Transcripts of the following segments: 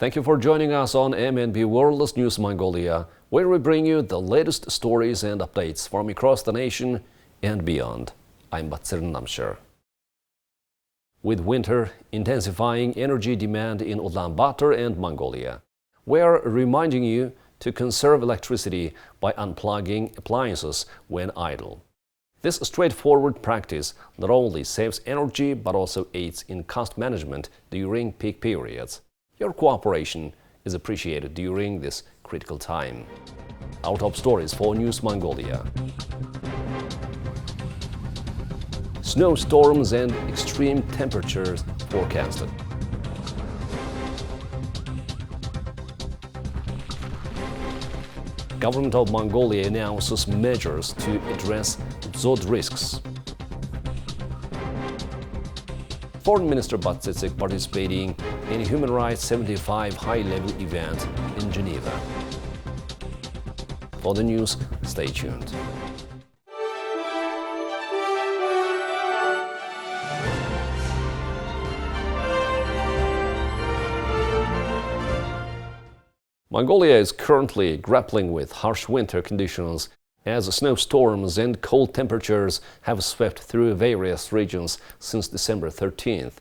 Thank you for joining us on MNB World News Mongolia, where we bring you the latest stories and updates from across the nation and beyond. I'm B.Battsetseg. With winter intensifying energy demand in Ulaanbaatar and Mongolia, we are reminding you to conserve electricity by unplugging appliances when idle. This straightforward practice not only saves energy but also aids in cost management during peak periods. Your cooperation is appreciated during this critical time. Our top stories for News Mongolia. Snowstorms and extreme temperatures forecasted. Government of Mongolia announces measures to address dzud risks. Foreign Minister B.Battsetseg participating in a Human Rights 75 high-level event in Geneva. For the news, stay tuned. Mongolia is currently grappling with harsh winter conditions as snowstorms and cold temperatures have swept through various regions since December 13th.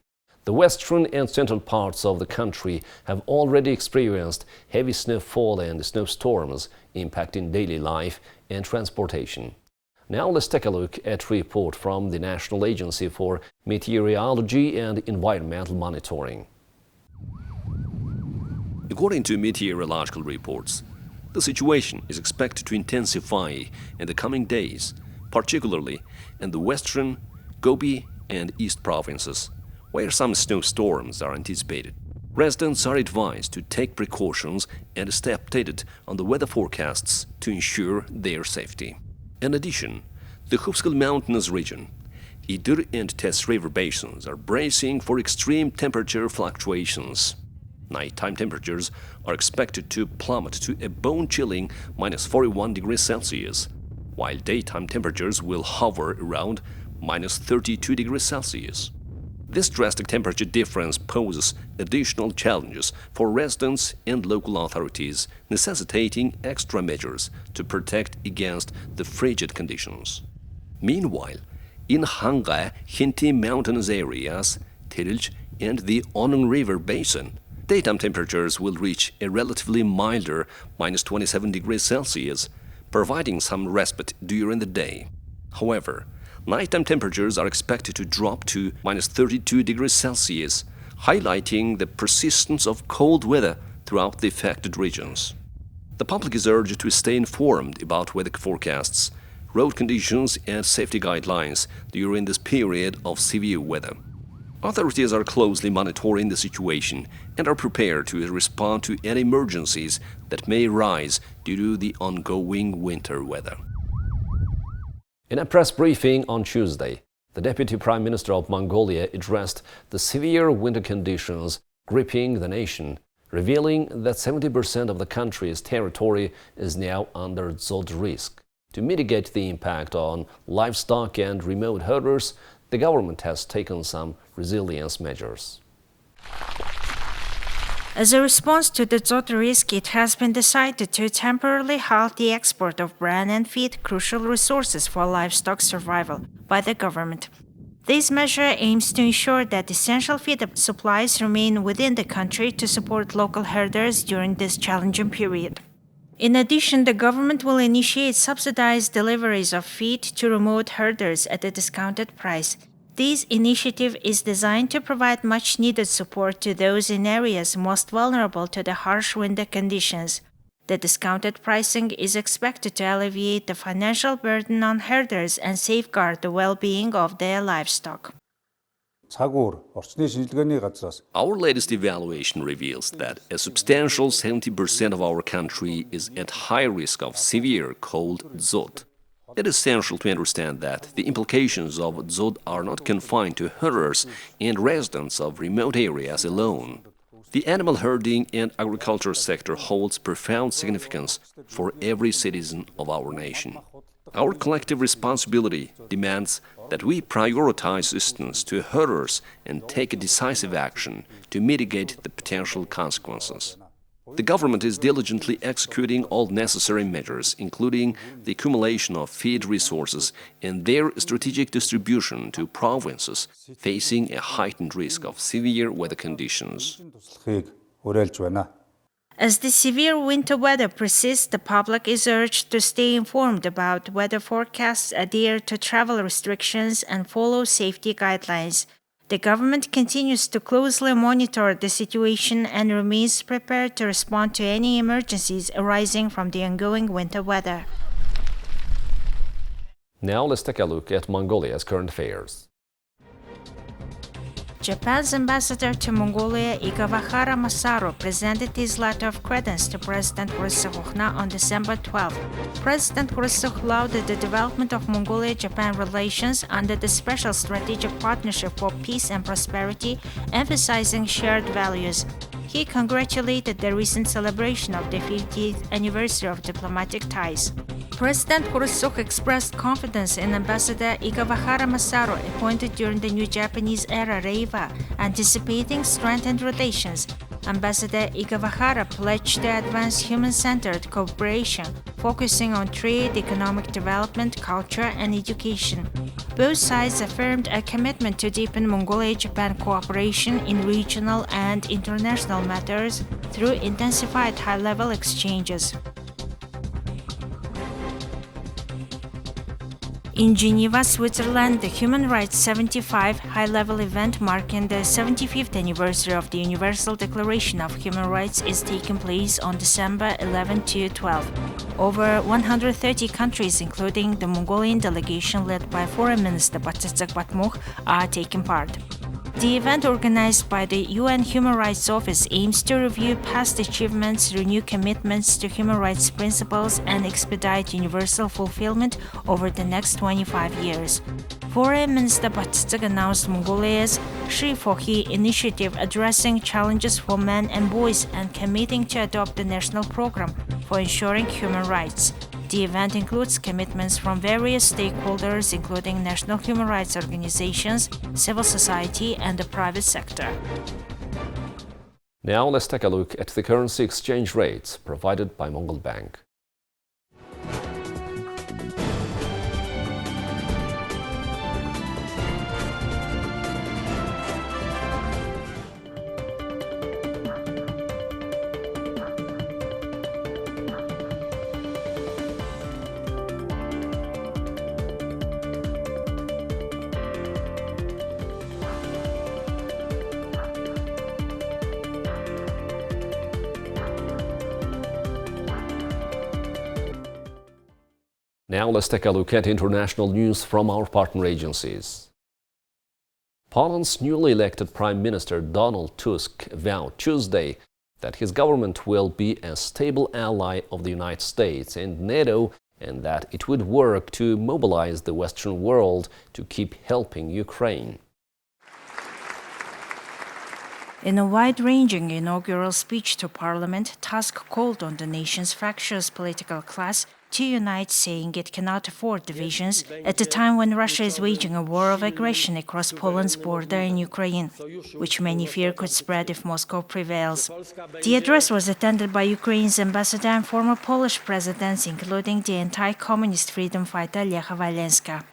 The western and central parts of the country have already experienced heavy snowfall and snowstorms impacting daily life and transportation. Now let's take a look at a report from the National Agency for Meteorology and Environmental Monitoring. According to meteorological reports, the situation is expected to intensify in the coming days, particularly in the western, Gobi and east provinces, where some snowstorms are anticipated. Residents are advised to take precautions and stay updated on the weather forecasts to ensure their safety. In addition, the Khupskal mountainous region, Idur and Tes river basins are bracing for extreme temperature fluctuations. Nighttime temperatures are expected to plummet to a bone-chilling -41 degrees Celsius, while daytime temperatures will hover around -32 degrees Celsius. This drastic temperature difference poses additional challenges for residents and local authorities, necessitating extra measures to protect against the frigid conditions. Meanwhile, in Hangay, Khinti mountainous areas, Tirilj and the Onung River basin, daytime temperatures will reach a relatively milder -27 degrees Celsius, providing some respite during the day. However, nighttime temperatures are expected to drop to -32 degrees Celsius, highlighting the persistence of cold weather throughout the affected regions. The public is urged to stay informed about weather forecasts, road conditions and safety guidelines during this period of severe weather. Authorities are closely monitoring the situation and are prepared to respond to any emergencies that may arise due to the ongoing winter weather. In a press briefing on Tuesday, the Deputy Prime Minister of Mongolia addressed the severe winter conditions gripping the nation, revealing that 70% of the country's territory is now under dzud risk. To mitigate the impact on livestock and remote herders, the government has taken some resilience measures. As a response to the dzud risk, it has been decided to temporarily halt the export of bran and feed, crucial resources for livestock survival, by the government. This measure aims to ensure that essential feed supplies remain within the country to support local herders during this challenging period. In addition, the government will initiate subsidized deliveries of feed to remote herders at a discounted price. This initiative is designed to provide much-needed support to those in areas most vulnerable to the harsh winter conditions. The discounted pricing is expected to alleviate the financial burden on herders and safeguard the well-being of their livestock. Our latest evaluation reveals that a substantial 70% of our country is at high risk of severe cold dzud. It is essential to understand that the implications of dzud are not confined to herders and residents of remote areas alone. The animal herding and agriculture sector holds profound significance for every citizen of our nation. Our collective responsibility demands that we prioritize assistance to herders and take a decisive action to mitigate the potential consequences. The government is diligently executing all necessary measures, including the accumulation of feed resources and their strategic distribution to provinces facing a heightened risk of severe weather conditions. As the severe winter weather persists, the public is urged to stay informed about weather forecasts, adhere to travel restrictions, and follow safety guidelines. The government continues to closely monitor the situation and remains prepared to respond to any emergencies arising from the ongoing winter weather. Now let's take a look at Mongolia's current affairs. Japan's ambassador to Mongolia, Igavahara Masaru, presented his letter of credence to President Rusukh on December 12. President Rusukh lauded the development of Mongolia-Japan relations under the Special Strategic Partnership for Peace and Prosperity, emphasizing shared values. He congratulated the recent celebration of the 50th anniversary of diplomatic ties. President Rusukh expressed confidence in Ambassador Igavahara Masaru, appointed during the new Japanese era Reiwa, anticipating strengthened relations. Ambassador Igavahara pledged to advance human-centered cooperation, focusing on trade, economic development, culture, and education. Both sides affirmed a commitment to deepen Mongolia-Japan cooperation in regional and international matters through intensified high-level exchanges. In Geneva, Switzerland, the Human Rights 75 high-level event marking the 75th anniversary of the Universal Declaration of Human Rights is taking place on December 11 to 12. Over 130 countries, including the Mongolian delegation led by Foreign Minister B.Battsetseg are taking part. The event, organized by the UN Human Rights Office, aims to review past achievements, renew commitments to human rights principles, and expedite universal fulfillment over the next 25 years. Foreign Minister B.Battsetseg announced Mongolia's Shi-For-He initiative addressing challenges for men and boys and committing to adopt the national program for ensuring human rights. The event includes commitments from various stakeholders, including national human rights organizations, civil society, and the private sector. Now let's take a look at the currency exchange rates provided by Mongol Bank. Now let's take a look at international news from our partner agencies. Poland's newly elected Prime Minister Donald Tusk vowed Tuesday that his government will be a stable ally of the United States and NATO, and that it would work to mobilize the Western world to keep helping Ukraine. In a wide-ranging inaugural speech to Parliament, Tusk called on the nation's fractious political class to unite, saying it cannot afford divisions at a time when Russia is waging a war of aggression across Poland's border in Ukraine, which many fear could spread if Moscow prevails. The address was attended by Ukraine's ambassador and former Polish presidents, including the anti-communist freedom fighter Lecha Walenska.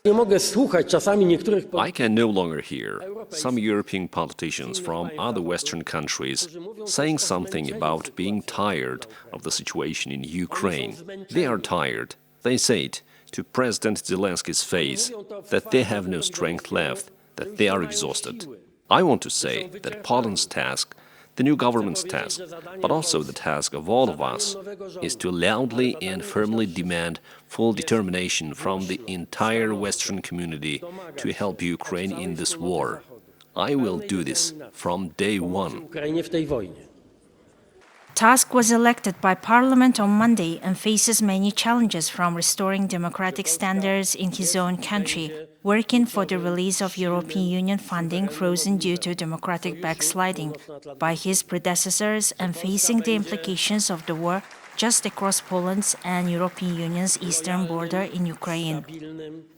I can no longer hear some European politicians from other Western countries saying something about being tired of the situation in Ukraine. They are tired. They say it to President Zelensky's face that they have no strength left, that they are exhausted. I want to say that Poland's task, the new government's task, but also the task of all of us, is to loudly and firmly demand full determination from the entire Western community to help Ukraine in this war. I will do this from day one. Tusk was elected by Parliament on Monday and faces many challenges, from restoring democratic standards in his own country, working for the release of European Union funding frozen due to democratic backsliding by his predecessors, and facing the implications of the war just across Poland's and European Union's eastern border in Ukraine.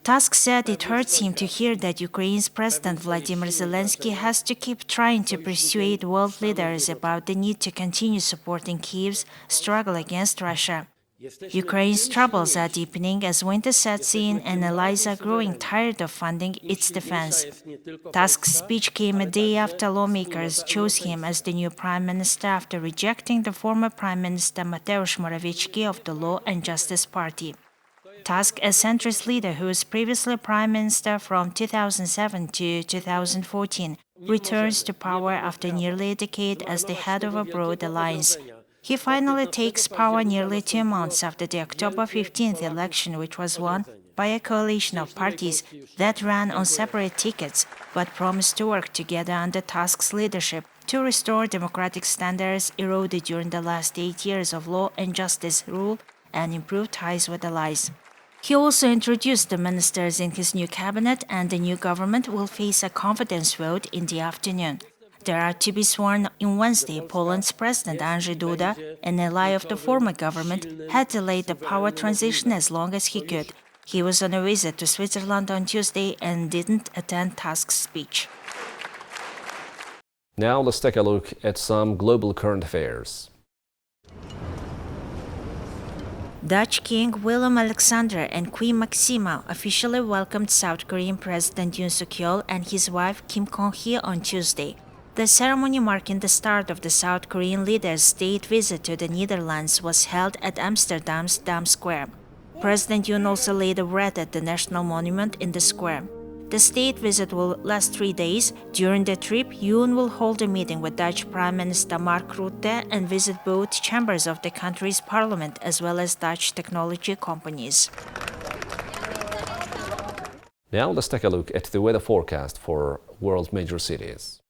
Tusk said it hurts him to hear that Ukraine's President Vladimir Zelensky has to keep trying to persuade world leaders about the need to continue supporting Kyiv's struggle against Russia. Ukraine's troubles are deepening as winter sets in and allies are growing tired of funding its defense. Tusk's speech came a day after lawmakers chose him as the new prime minister after rejecting the former prime minister Mateusz Morawiecki of the Law and Justice Party. Tusk, a centrist leader who was previously prime minister from 2007 to 2014, returns to power after nearly a decade as the head of a broad alliance. He finally takes power nearly 2 months after the October 15th election, which was won by a coalition of parties that ran on separate tickets but promised to work together under Tusk's leadership to restore democratic standards eroded during the last 8 years of law and justice rule and improve ties with allies. He also introduced the ministers in his new cabinet, and the new government will face a confidence vote in the afternoon. There are to be sworn in Wednesday. Poland's President Andrzej Duda, an ally of the former government, had delayed the power transition as long as he could. He was on a visit to Switzerland on Tuesday and didn't attend Tusk's speech. Now let's take a look at some global current affairs. Dutch King Willem Alexander and Queen Maxima officially welcomed South Korean President Yoon Suk-yeol and his wife Kim Kong-hee on Tuesday. The ceremony marking the start of the South Korean leader's state visit to the Netherlands was held at Amsterdam's Dam Square. President Yoon also laid a wreath at the National Monument in the square. The state visit will last 3 days. During the trip, Yoon will hold a meeting with Dutch Prime Minister Mark Rutte and visit both chambers of the country's parliament as well as Dutch technology companies. Now let's take a look at the weather forecast for world's major cities.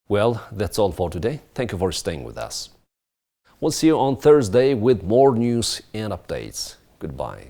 Well, that's all for today. Thank you for staying with us. We'll see you on Thursday with more news and updates. Goodbye.